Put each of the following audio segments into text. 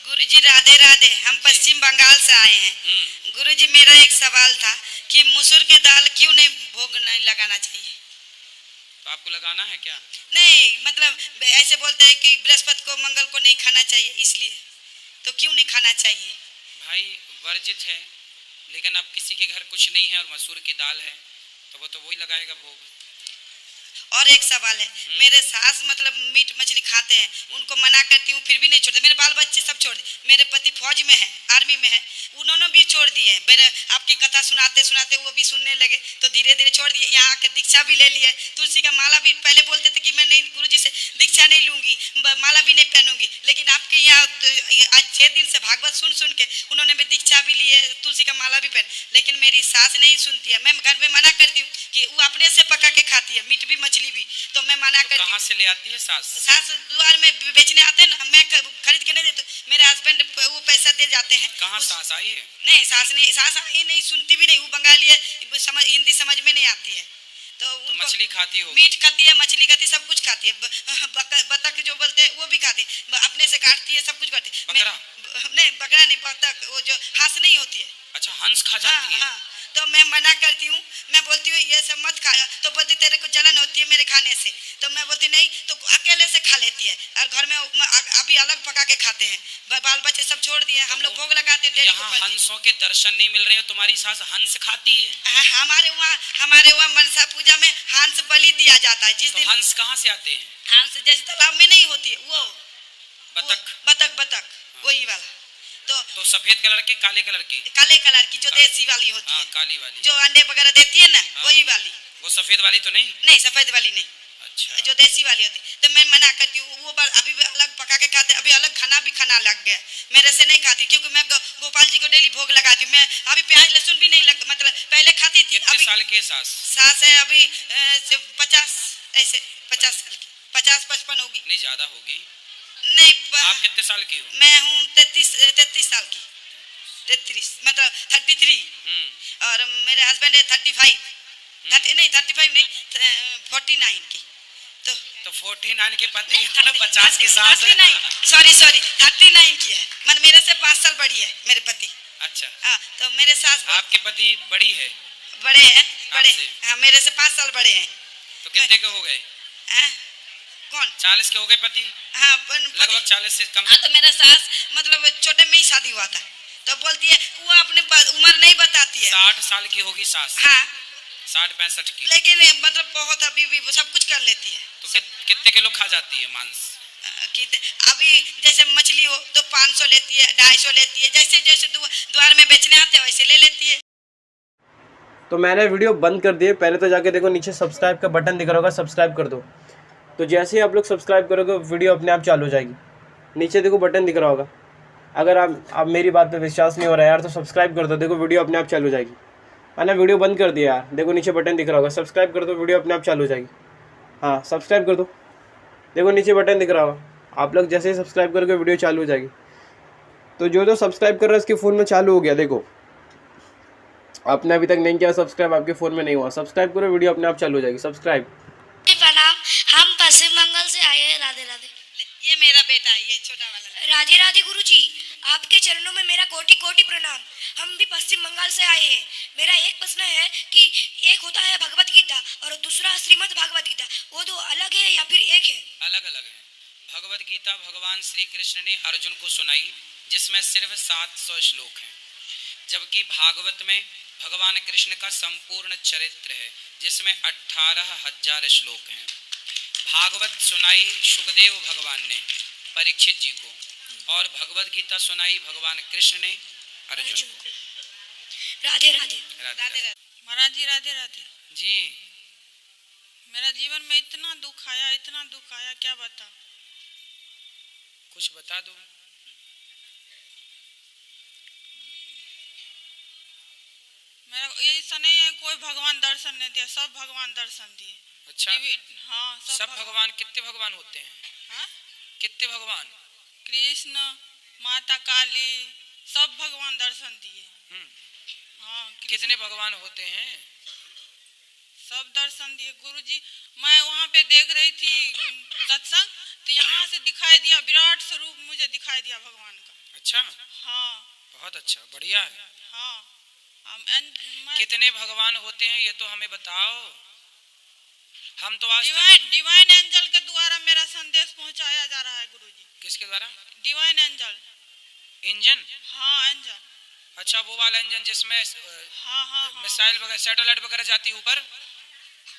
गुरुजी राधे राधे। हम पश्चिम बंगाल से आए हैं। गुरुजी मेरा एक सवाल था कि मसूर की दाल क्यों नहीं भोग नहीं लगाना चाहिए? तो आपको लगाना है क्या? नहीं, मतलब ऐसे बोलते हैं कि बृहस्पति को मंगल को नहीं खाना चाहिए, इसलिए तो क्यों नहीं खाना चाहिए? भाई वर्जित है, लेकिन अब किसी के घर कुछ नहीं है और मसूर की दाल है तो वो तो वही लगाएगा भोग। और एक सवाल है, मेरे सास मतलब मीट मछली खाते हैं, उनको मना करती हूँ फिर भी नहीं छोड़ते। मेरे बाल बच्चे सब छोड़ दिए। मेरे पति फौज में है, आर्मी में है, उन्होंने भी छोड़ दिए। मेरे आपकी कथा सुनाते सुनाते वो भी सुनने लगे तो धीरे धीरे छोड़ दिए। यहाँ आकर दीक्षा भी ले लिए। तुलसी का माला भी पहले बोलते थे कि मैं नहीं गुरुजी से दीक्षा नहीं लूंगी, माला भी नहीं पहनूंगी, लेकिन आपके यहाँ आज 6 दिन से भागवत सुन सुन के उन्होंने भी दीक्षा भी लिए, तुलसी का माला भी पहन। लेकिन मेरी सास नहीं सुनती है। मैं घर में मना करती हूँ कि वो अपने से पका के खाती है, मीट भी मछली भी, तो मैं मना करती हूँ। कहाँ से ले आती है सास? सास द्वार में बेचने आते हैं ना, मैं खरीद के नहीं देती। मेरे हस्बैंड वो पैसा दे जाते हैं। कहाँ सास आई है? नहीं, सास आई नहीं, सुनती भी नहीं। वो बंगाली है, हिंदी समझ में नहीं आती है। तो मछली खाती हो? मीट खाती है, मछली खाती है, सब कुछ खाती है। बतख जो बोलते हैं वो भी खाती है, अपने से काटती है, सब कुछ करती है। बकरा? नहीं, बकरा नहीं, बतख, वो जो हंस नहीं होती है। अच्छा, हंस खा जाती है? हाँ, तो मैं मना करती हूँ। मैं बोलती हूँ ये सब मत खाया, तो बोलती तेरे को जलन होती है मेरे खाने से। तो मैं बोलती नहीं, तो अकेले से खा लेती है। और घर में अभी अलग पका के खाते हैं, बाल बच्चे सब छोड़ दिए। हम लोग भोग लगाते हैं। यहाँ हंसों के दर्शन नहीं मिल रहे हो, तुम्हारी सास हंस खाती है? हमारे वहाँ मनसा पूजा में हंस बलि दिया जाता है। जिस दिन हंस कहाँ से आते हैं? हंस जैसे तालाब में नहीं होती है वो बतख वही वाला। तो सफेद कलर की, काले कलर की? काले कलर की जो देसी वाली होती है, काली वाली जो अंडे वगैरह देती है ना, वही वाली। वो सफेद वाली तो नहीं? नहीं, सफेद वाली नहीं। अच्छा, जो देसी वाली होती है। तो मैं मना करती हूँ। वो अभी भी अलग पका के खाते, अभी अलग खाना भी खाना लग गया। मेरे से नहीं खाती, क्योंकि मैं गोपाल जी को डेली भोग लगाती हूँ। मैं अभी प्याज लहसुन भी नहीं मतलब पहले खाती थी। कितने साल की सास है अभी 50 ऐसे 50 साल की, 50-55 होगी। नहीं, ज्यादा होगी। नहीं, आप कितने साल की हो? मैं हूँ 33 साल की। 33 मतलब 33। और मेरे हस्बैंड है 35। 35 नहीं, 49 की। तो 49 के पति 50 की सास है। 39 की है। मतलब मेरे से 5 साल बड़ी है मेरे पति। अच्छा, तो मेरे सास आपके पति बड़ी है? बड़े हैं। मेरे से 5 साल बड़े हैं। तो कितने के हो गए? कौन? 40 के हो गए पति? हाँ, लगभग 40 से कम। तो मेरा सास मतलब छोटे में ही शादी हुआ था, तो बोलती है वो अपने उम्र नहीं बताती है। 60 साल की होगी सास? हाँ, 60-65 की। लेकिन मतलब बहुत अभी भी सब कुछ कर लेती है। तो कितने किलो खा जाती है मांस? अभी जैसे मछली हो तो 500 लेती है, 250 लेती है। जैसे जैसे द्वार में बेचने आते हैं वैसे ले लेती है। तो मैंने वीडियो बंद कर दिए। पहले तो जाके देखो नीचे सब्सक्राइब का बटन दिख रहा होगा, सब्सक्राइब कर दो। तो जैसे ही आप लोग सब्सक्राइब करोगे वीडियो अपने आप चालू हो जाएगी। नीचे देखो बटन दिख रहा होगा। अगर आप मेरी बात पे विश्वास नहीं हो रहा है यार तो सब्सक्राइब कर दो, देखो वीडियो अपने आप चालू हो जाएगी। मैंने वीडियो बंद कर दिया यार, देखो नीचे बटन दिख रहा होगा, सब्सक्राइब कर दो, वीडियो अपने आप चालू हो जाएगी। हाँ, सब्सक्राइब कर दो, देखो नीचे बटन दिख रहा होगा। आप लोग जैसे ही सब्सक्राइब करोगे वीडियो चालू हो जाएगी। तो जो सब्सक्राइब कर रहा है उसके फ़ोन में चालू हो गया। देखो आपने अभी तक नहीं किया सब्सक्राइब, आपके फ़ोन में नहीं हुआ, सब्सक्राइब करो, वीडियो अपने आप चालू हो जाएगी। सब्सक्राइब। प्रणाम, हम पश्चिम बंगाल से आए हैं। राधे राधे। ये मेरा बेटा है, ये छोटा वाला। राधे राधे गुरुजी, आपके चरणों में मेरा कोटि कोटि प्रणाम। हम भी पश्चिम बंगाल से आए हैं। मेरा एक प्रश्न है कि एक होता है भगवत गीता और दूसरा श्रीमद् भागवत गीता, वो दो अलग है या फिर एक है? अलग अलग है। भगवत गीता भगवान श्री कृष्ण ने अर्जुन को सुनाई, जिसमें सिर्फ 700 श्लोक हैं, जबकि भागवत में भगवान कृष्ण का संपूर्ण चरित्र है, जिसमें 18,000 श्लोक हैं। भागवत सुनाई सुखदेव भगवान ने परीक्षित जी को, और भगवत गीता सुनाई भगवान कृष्ण ने अर्जुन को। राधे राधे। राधे महाराज जी, राधे राधे जी। मेरा जीवन में इतना दुख आया, क्या बता। कुछ बता दो। मेरा ये ऐसा नहीं है कोई भगवान दर्शन नहीं दिया, सब भगवान दर्शन दिए। अच्छा, हाँ, सब भगवान। कितने भगवान होते हैं? हाँ? कितने भगवान? कृष्ण, माता काली, सब भगवान दर्शन दिए। हाँ, कितने भगवान होते हैं? सब दर्शन दिए गुरुजी। मैं वहाँ पे देख रही थी सत्संग, तो यहाँ से दिखाई दिया विराट स्वरूप, मुझे दिखाई दिया भगवान का। अच्छा, हाँ बहुत अच्छा, बढ़िया है। हाँ। मैं कितने भगवान होते हैं ये तो हमें बताओ। हम तो आज तक डिवाइन एंजल के द्वारा मेरा संदेश पहुंचाया जा रहा है गुरुजी। किसके द्वारा? Divine angel. इंजन? हाँ एंजल। अच्छा, वो वाला इंजन जिसमें हाँ हाँ हाँ। मिसाइल वगैरह, सैटेलाइट वगैरह जाती ऊपर,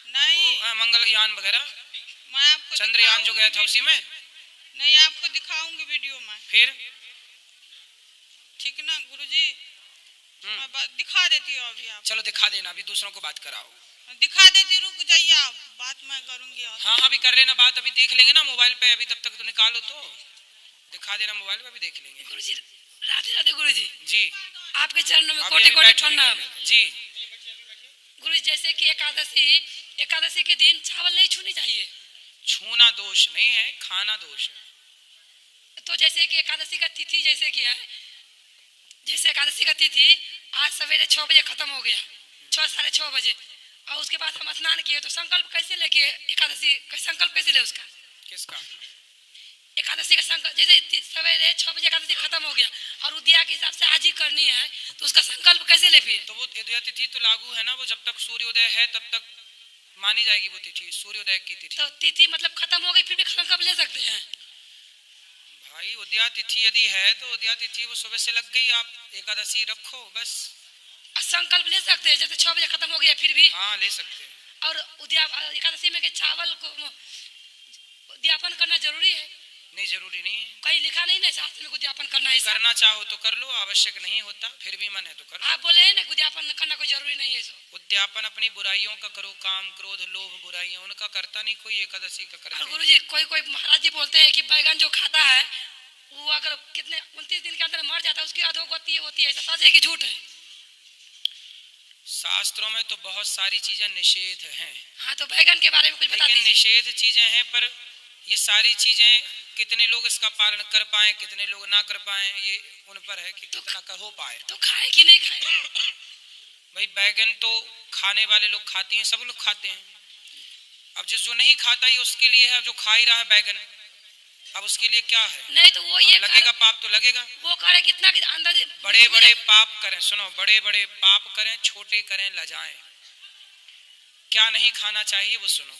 नहीं, मंगलयान वगैरह, मैं आपको चंद्रयान जो गया था उसी में? नहीं, आपको दिखाऊंगी वीडियो में। फिर ठीक ना गुरुजी? मैं दिखा देती हूँ अभी आप। चलो दिखा देना, अभी दूसरों को बात कराओ। दिखा देती, रुक जाइए आप, बात मैं करूंगी। और हाँ अभी कर लेना बात, अभी देख लेंगे ना मोबाइल पे, अभी तब तक तो निकालो, तो दिखा देना मोबाइल पे, अभी देख लेंगे। गुरुजी राधे राधे गुरुजी। जी, आपके चरणों में अभी कोटि कोटि बैठो, प्रणाम। जी। गुरुजी जैसे कि एकादशी के दिन चावल नहीं छूनी चाहिए। छूना दोष नहीं है, खाना दोष है। तो जैसे कि एकादशी का तिथि जैसे कि है, जैसे एकादशी का तिथि आज सवेरे 6 बजे खत्म हो गया, 6 साढ़े 6 बजे, और उसके बाद हम स्नान किए, तो संकल्प कैसे लेके एकादशी का संकल्प कैसे ले उसका? किसका? एकादशी का संकल्प जैसे सवेरे 6 बजे एकादशी खत्म हो गया और उद्या के हिसाब से आज ही करनी है, तो उसका संकल्प कैसे ले? फिर तो वो उदय तिथि तो लागू है ना, वो जब तक सूर्योदय है तब तक मानी जाएगी वो तिथि, सूर्योदय की तिथि। तो तिथि मतलब खत्म हो गई, फिर भी संकल्प ले सकते हैं? भाई उदया तिथि यदि है तो उदया तिथि वो सुबह से लग गई, आप एकादशी रखो बस। संकल्प ले सकते हैं जैसे 6 बजे खत्म हो गया फिर भी? हाँ ले सकते हैं। और उद्या एकादशी में के चावल को उद्यापन करना जरूरी है? नहीं जरूरी नहीं है, कहीं लिखा नहीं ना शास्त्र में उद्यापन करना है? करना चाहो तो कर लो, आवश्यक नहीं होता, फिर भी मन है तो कर लो। आप बोले हैं ना उद्यापन करना कोई जरूरी नहीं है। उद्यापन अपनी बुराइयों का करो, काम क्रोध लोभ बुराइयां उनका करता नहीं कोई, एकादशी का करता और है। गुरुजी कोई महाराज जी बोलते हैं कि बैगन जो खाता है वो अगर कितने 29 दिन के अंदर मर जाता है उसकी अधोगति होती है, सच है कि झूठ है? शास्त्रों में तो बहुत सारी चीजें निषेध हैं। हाँ, तो बैगन के बारे में कुछ बता लेकिन दीजिए। निषेध चीजें हैं, पर ये सारी चीजें कितने लोग इसका पालन कर पाए, कितने लोग ना कर पाए, ये उन पर है कि कितना कर हो पाए। तो खाए कि नहीं खाए? भाई बैगन तो खाने वाले लोग खाते हैं, सब लोग खाते हैं। अब जो नहीं खाता ये उसके लिए है, जो खा ही रहा है बैगन, अब उसके लिए क्या है? नहीं तो वो ये लगेगा पाप तो लगेगा। वो करे कितना कि अंदर बड़े बड़े पाप करें, सुनो, बड़े बड़े पाप करें, छोटे करें लजाएं। क्या नहीं खाना चाहिए वो सुनो।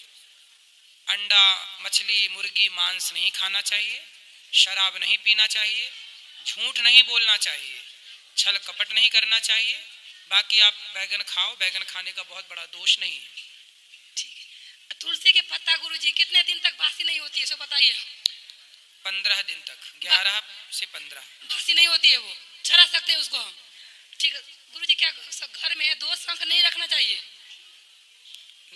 अंडा मछली मुर्गी मांस नहीं खाना चाहिए, शराब नहीं पीना चाहिए, झूठ नहीं बोलना चाहिए, छल कपट नहीं करना चाहिए। बाकी आप बैगन खाओ, बैगन खाने का बहुत बड़ा दोष नहीं है। ठीक है। तुलसी के पत्ता गुरुजी कितने दिन तक बासी नहीं होती है सो बताइए? 15 दिन तक, 11 से 15 बासी नहीं होती है, वो चला सकते हैं उसको हम। ठीक है गुरुजी, क्या घर में 2 शंख नहीं रखना चाहिए?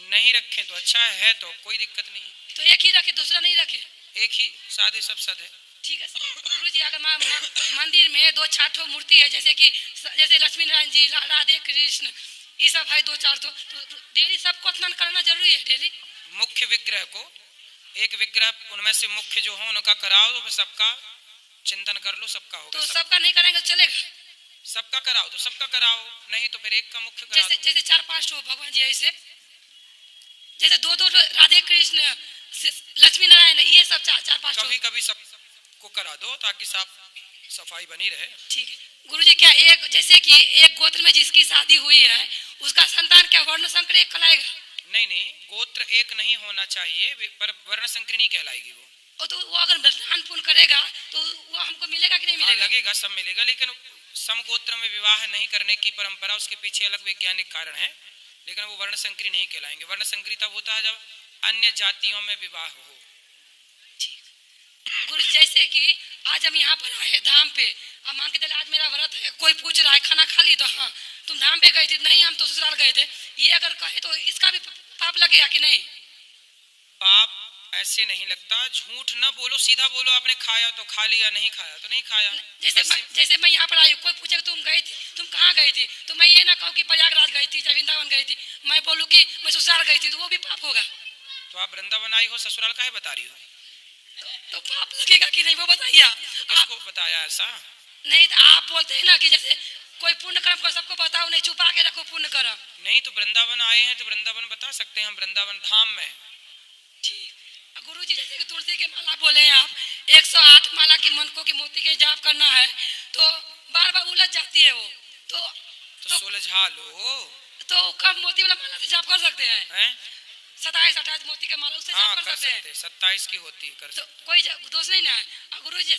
नहीं रखें तो अच्छा है, तो कोई दिक्कत नहीं है। तो एक ही रखे, दूसरा नहीं रखे? एक ही, साधे सब सद है। ठीक है गुरुजी, अगर मंदिर में 2-4 मूर्ति है, जैसे कि जैसे लक्ष्मी नारायण जी, राधे कृष्ण, ये सब है 2-4 तो डेली सबको स्नान करना जरूरी है? डेली मुख्य विग्रह को, एक विग्रह उनमें से मुख्य जो हो उनका कराओ, तो सबका चिंतन कर लो, सबका होगा। तो सबका नहीं कराएंगे तो चलेगा? सबका कराओ तो सबका कराओ, नहीं तो फिर एक का मुख्य करा दो। जैसे 4-5 भगवान जी ऐसे, जैसे 2-2 राधे कृष्ण लक्ष्मी नारायण, ये सब 4-5 कभी कभी सबको करा दो ताकि सफाई बनी रहे। ठीक है गुरुजी, क्या एक जैसे कि एक गोत्र में जिसकी शादी हुई है उसका संतान क्या वर्ण संकर एक कहलाएगा? नहीं, गोत्र एक नहीं होना चाहिए, पर वर्ण संकर नहीं कहलाएगी वो। और तो वो अगर दान पुण्य करेगा तो वो हमको मिलेगा कि नहीं मिलेगा? हाँ, लगेगा, सब मिलेगा, लेकिन समगोत्र में विवाह नहीं करने की परंपरा, उसके पीछे अलग वैज्ञानिक कारण है, लेकिन वो वर्ण संकरी नहीं कहलाएंगे। वर्ण संकरी तब होता है जब अन्य जातियों में विवाह हो। गुरु जैसे कि आज हम यहाँ पर आए धाम पे, अब मान के चले आज मेरा व्रत है, कोई पूछ रहा है खाना खा ली, तो हाँ तुम धाम पे गए थे? नहीं, हम तो ससुराल गए थे। ये अगर कहे तो इसका भी पाप लगेगा कि नहीं? पाप ऐसे नहीं लगता, झूठ न बोलो, सीधा बोलो आपने खाया तो खा लिया, नहीं खाया तो नहीं खाया। जैसे मैं यहाँ पर आई, कोई पूछे तुम गई थी, तुम कहाँ गई थी, तो मैं ये ना कहूँ कि प्रयागराज गई थी, चाहे वृंदावन गई थी, मैं बोलूँ कि मैं ससुराल गई थी, तो वो भी पाप होगा? तो आप वृंदावन आई हो, ससुराल काहे बता रही हो? तो पाप लगेगा कि नहीं वो बताइए। तो किसको बताया ऐसा? नहीं तो आप बोलते हैं ना कि जैसे कोई पुण्य कर्म को सबको बताओ, नहीं छुपा के रखो पुण्य कर्म। नहीं तो वृंदावन आए हैं तो वृंदावन बता सकते हैं, हम वृंदावन धाम में हैं। ठीक। गुरु जी जैसे कि तुलसी के माला बोले हैं आप, 108 माला की मनकों की मोती के जाप करना है, तो बार बार उलझ जाती है वो। तो सुलझा लो। तो कब मोती वाला माला से जाप कर सकते हैं? हैं? 27-28 मोती का माला उससे जाप कर सकते हैं। 27 की होती है, कर तो सकते। कोई दोष नहीं ना है। और गुरु जी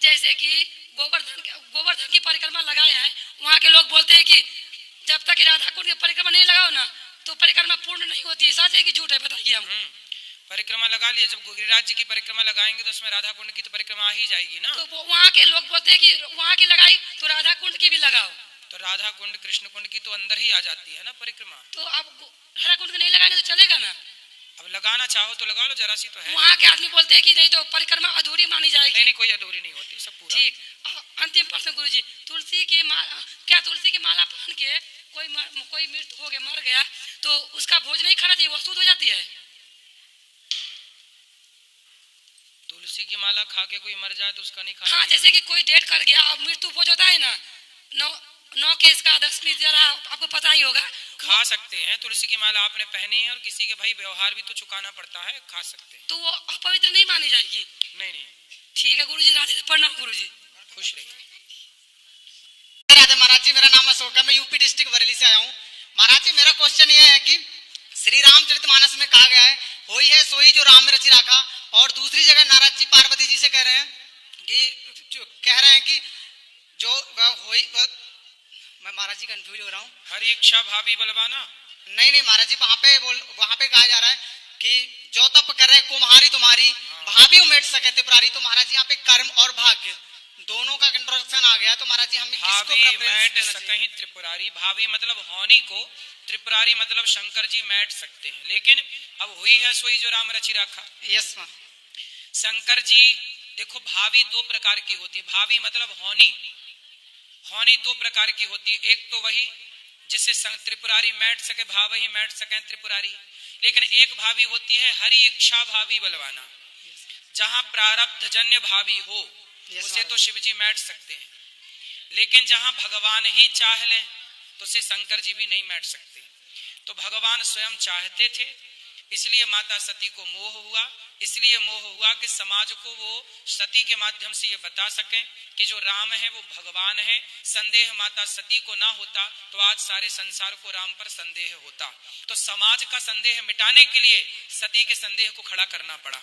जैसे कि गोवर्धन की परिक्रमा लगाए हैं, वहाँ के लोग बोलते हैं कि जब तक राधा कुंड की परिक्रमा नहीं लगाओ ना तो परिक्रमा पूर्ण नहीं होती है। सच है कि झूठ है, बताइए हम। परिक्रमा लगा लिए, जब गिरिराज जी की परिक्रमा लगाएंगे तो उसमें राधा कुंड की तो परिक्रमा आ ही जाएगी ना। तो वहाँ के लोग बोलते हैं कि वहाँ की लगाई तो राधा कुंड की भी लगाओ। तो राधा कुंड कृष्ण कुंड की तो अंदर ही आ जाती है ना परिक्रमा। तो आप राधा कुंड नहीं लगाएंगे तो चलेगा ना? अब लगाना चाहो तो लगा लो, जरा सी तो है। वहाँ के आदमी बोलते हैं कि नहीं तो परिक्रमा अधूरी मानी जाएगी। नहीं, कोई अधूरी नहीं होती, सब पूरा। ठीक। अंतिम प्रश्न गुरु जी, क्या तुलसी की माला पहन के कोई मृत्यु हो गया, मर गया, तो उसका भोज नहीं खाना चाहिए, वो अशुद्ध हो जाती है? तुलसी की माला खा के कोई मर जाए तो उसका नहीं खाना? हाँ, जैसे कि कोई डेट कर गया, अब मृत्यु भोज होता है ना, 9 केस का 10वीं जरा आपको पता ही होगा। खा सकते हैं, तुलसी की माला आपने पहनी है और किसी के भाई व्यवहार भी तो चुकाना पड़ता है, खा सकते हैं। तो वो अपवित्र नहीं मानी जाएगी? नहीं। ठीक है गुरु जी, राधे प्रणाम गुरु जी। खुश रहिए। राधे महाराज जी, मेरा नाम अशोक है, मैं यूपी डिस्ट्रिक्ट बरेली से आया हूँ। महाराज जी, मेरा क्वेश्चन ये है कि श्री रामचरितमानस में कहा गया है, होई है सोई जो राम में रचि राखा, और दूसरी जगह नारद जी पार्वती जी से कह रहे हैं कि जो होई, मैं महाराज जी कंफ्यूज हो रहा हूँ। हरि इच्छा भाभी बलवाना। नहीं महाराज जी, वहाँ पे कहा जा रहा है कि जो तप करे कुम्हारी तुम्हारी भाभी उमेट सके त्रिपुरारी। तो महाराज जी यहाँ पे कर्म और भाग्य दोनों का कंट्रोवर्सन आ गया, तो महाराज जी हमें किसको मैट सकें त्रिपुरारी। भाभी मतलब होनी को, त्रिपुरारी मतलब शंकर जी मैट सकते हैं। लेकिन अब हुई है सोई जो राम रचि राखा। यस मां। शंकर जी देखो, भाभी 2 प्रकार की होती है। भाभी मतलब होनी 2 प्रकार की होती है। एक तो वही जिससे त्रिपुरारी मैट सके, भाव ही मैट सके त्रिपुरारी। लेकिन एक भाभी होती है हरि इच्छा भाभी बलवाना, जहां प्रारब्ध जन्य भाभी हो उसे तो शिव जी मैट सकते हैं, लेकिन जहां भगवान ही चाह लें तो उसे शंकर जी भी नहीं मैट सकते। तो भगवान स्वयं चाहते थे, इसलिए माता सती को मोह हुआ। इसलिए मोह हुआ कि समाज को वो सती के माध्यम से ये बता सकें कि जो राम है वो भगवान है। संदेह माता सती को ना होता तो आज सारे संसार को राम पर संदेह होता। तो समाज का संदेह मिटाने के लिए सती के संदेह को खड़ा करना पड़ा।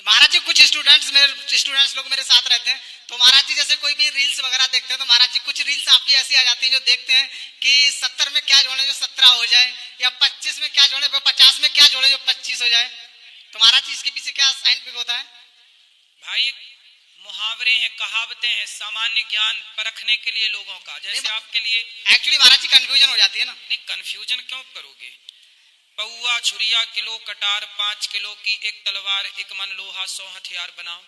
महाराज जी, कुछ स्टूडेंट्स लोग मेरे साथ रहते हैं, तो महाराज जी जैसे कोई भी रील्स वगैरह देखते हैं, तो महाराज जी कुछ रील्स आपकी ऐसी आ जाती हैं जो देखते हैं कि 70 में क्या जोड़े जो 17 हो जाए, या 25 में क्या जोड़े 50 में क्या जोड़े जो 25 हो जाए। तो महाराज जी इसके पीछे क्या साइंटिफिक होता है? भाई मुहावरे हैं, कहावतें हैं, सामान्य ज्ञान परखने के लिए लोगों का। जैसे आपके लिए एक्चुअली महाराज जी कंफ्यूजन हो जाती है ना। नहीं, कंफ्यूजन क्यों करोगे? पौआ छुरिया किलो कटार, 5 किलो की एक तलवार, एक मन लोहा 100 हथियार बनाओ।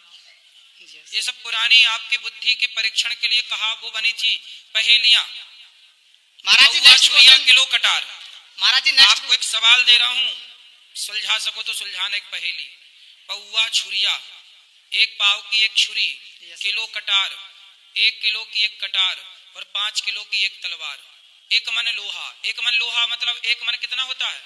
ये सब पुरानी आपके बुद्धि के परीक्षण के लिए कहा वो बनी थी पहेलियां। महाराज जी नेक्स्ट छुरिया किलो कटार। महाराज जी नेक्स्ट आपको एक सवाल दे रहा हूं, सुलझा सको तो सुलझाना। एक पहेली, पौआ छुरिया, एक पाव की एक छुरी, किलो कटार, 1 किलो की एक कटार और 5 किलो की एक तलवार, एक मन लोहा। एक मन लोहा मतलब एक मन कितना होता है?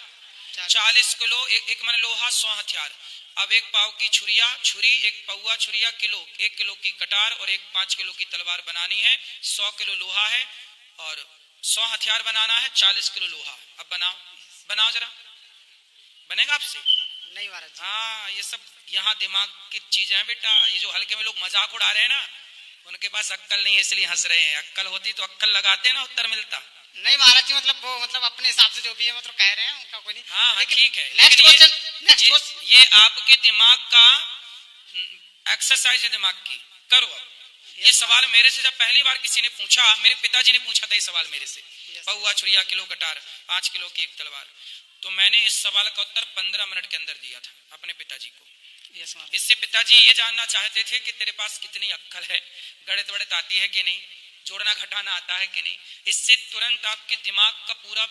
40 किलो। एक मन लोहा 100 हथियार। अब एक पाव की छुरी, एक पौआ छुरिया किलो, 1 किलो की कटार और एक 5 किलो की तलवार बनानी है। 100 किलो लोहा है और 100 हथियार बनाना है, 40 किलो लोहा। अब बनाओ जरा, बनेगा आपसे? नहीं महाराज जी। हाँ, ये सब यहाँ दिमाग की चीजें हैं बेटा। ये जो हल्के में लोग मजाक उड़ा रहे हैं ना, उनके पास अक्कल नहीं है इसलिए हंस रहे हैं। अक्कल होती तो अक्कल लगाते ना, उत्तर मिलता। नहीं महाराज जी, मतलब वो अपने हिसाब से जो भी है मतलब कह रहे हैं, उनका कोई नहीं। हाँ ठीक है। Next question. ये आपके दिमाग का एक्सरसाइज है, दिमाग की। करो अब ये सवाल मेरे से जब पहली बार किसी ने पूछा, मेरे पिताजी ने पूछा था ये सवाल मेरे से, पौआ छुरिया किलो कटार, 5 किलो की एक तलवार, तो मैंने इस सवाल का उत्तर 15 मिनट के अंदर दिया था अपने पिताजी को। इससे पिताजी ये जानना चाहते थे कि तेरे पास कितनी अक्कल है, गणित वड़ित आती है कि नहीं, जोड़ना घटाना आता है कि नहीं। इससे तुरंत आपके दिमाग का पूरा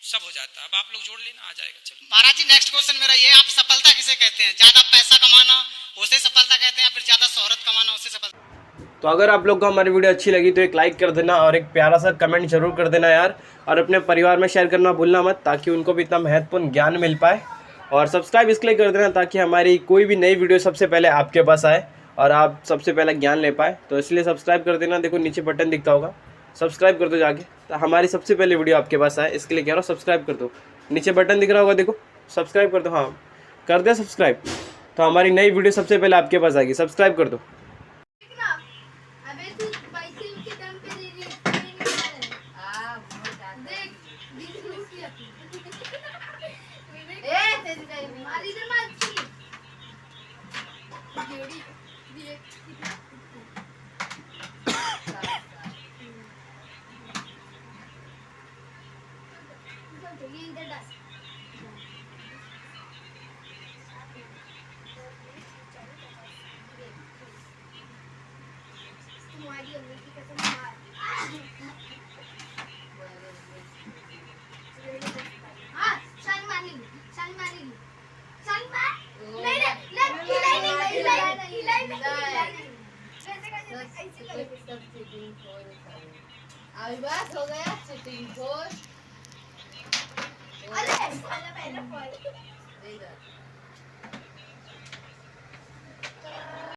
सब हो जाता है। अब आप लोग जोड़ लेना, आ जाएगा। चलो महाराज जी, नेक्स्ट क्वेश्चन मेरा ये, आप सफलता किसे कहते हैं? ज्यादा पैसा कमाना उसे सफलता कहते हैं, या फिर ज्यादा शोहरत कमाना उसे सफलता? तो अगर आप लोग को हमारी वीडियो अच्छी लगी तो एक लाइक कर देना और एक प्यारा सा कमेंट जरूर कर देना यार, और अपने परिवार में शेयर करना भूलना मत, ताकि उनको भी इतना महत्वपूर्ण ज्ञान मिल पाए। और सब्सक्राइब इसलिए कर देना ताकि हमारी कोई भी नई वीडियो सबसे पहले आपके पास आए। और आप सबसे पहले ज्ञान ले पाए, तो इसलिए सब्सक्राइब कर देना। देखो नीचे बटन दिखता होगा, सब्सक्राइब कर दो जाके, तो हमारी सबसे पहले वीडियो आपके पास आए, इसके लिए कह रहा हूँ सब्सक्राइब कर दो। नीचे बटन दिख रहा होगा, देखो सब्सक्राइब कर दो। हाँ कर दे सब्सक्राइब, तो हमारी नई वीडियो सबसे पहले आपके पास आएगी। सब्सक्राइब कर दो। अबे तू पैसे के दम पे दे रही है। देख ए तेरी जाएगी मारी इधर मार छी जेडी इधर डाल तुम्हारी अम्मी की कसम मार हाँ शान मारेगी शान मारेगी शान मार नहीं ऐसे करेगी सब चीटिंग अभी बात हो गया चीटिंग खोर अरे पहले